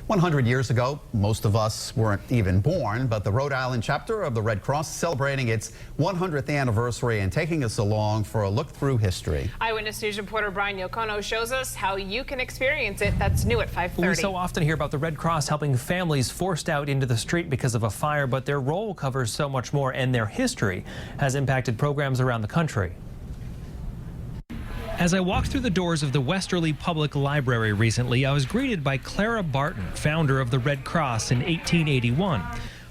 100 years ago, most of us weren't even born, but the Rhode Island chapter of the Red Cross is celebrating its 100th anniversary and taking us along for a look through history. Eyewitness News reporter Brian Yokono shows us how you can experience it. That's new at 5:30. We so often hear about the Red Cross helping families forced out into the street because of a fire, but their role covers so much more, and their history has impacted programs around the country. As I walked through the doors of the Westerly Public Library recently, I was greeted by Clara Barton, founder of the Red Cross in 1881.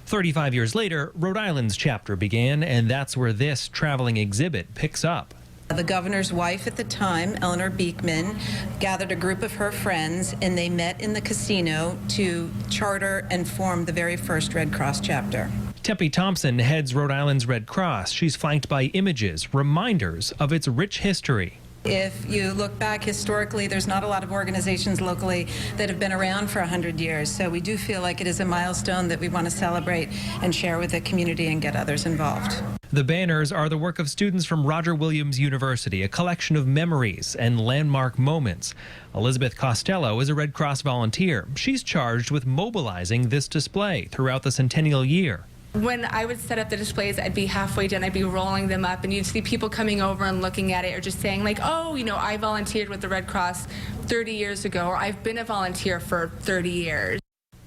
35 years later, Rhode Island's chapter began, and that's where this traveling exhibit picks up. The governor's wife at the time, Eleanor Beekman, gathered a group of her friends, and they met in the casino to charter and form the very first Red Cross chapter. Teppy Thompson heads Rhode Island's Red Cross. She's flanked by images, reminders of its rich history. If you look back historically, there's not a lot of organizations locally that have been around for 100 years. So we do feel like it is a milestone that we want to celebrate and share with the community and get others involved. The banners are the work of students from Roger Williams University, a collection of memories and landmark moments. Elizabeth Costello is a Red Cross volunteer. She's charged with mobilizing this display throughout the centennial year. When I would set up the displays, I'd be halfway done, I'd be rolling them up, and you'd see people coming over and looking at it, or just saying like, oh, you know, I volunteered with the Red Cross 30 years ago, or I've been a volunteer for 30 years.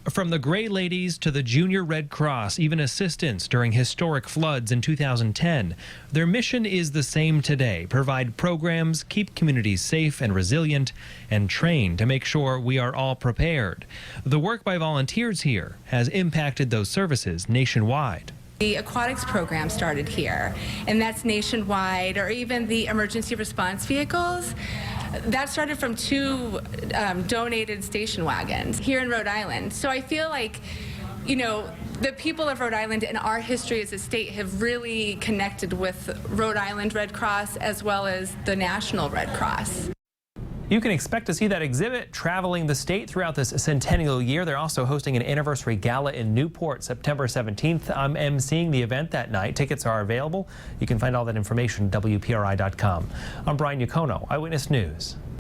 From the Gray Ladies to the Junior Red Cross, even assistance during historic floods in 2010, their mission is the same today: provide programs, keep communities safe and resilient, and train to make sure we are all prepared. The work by volunteers here has impacted those services nationwide. The aquatics program started here, and that's nationwide, or even the emergency response vehicles. That started from 2 donated station wagons here in Rhode Island. So I feel like, you know, the people of Rhode Island and our history as a state have really connected with Rhode Island Red Cross as well as the National Red Cross. You can expect to see that exhibit traveling the state throughout this centennial year. They're also hosting an anniversary gala in Newport, September 17th. I'm emceeing the event that night. Tickets are available. You can find all that information at WPRI.com. I'm Brian Yokono, Eyewitness News.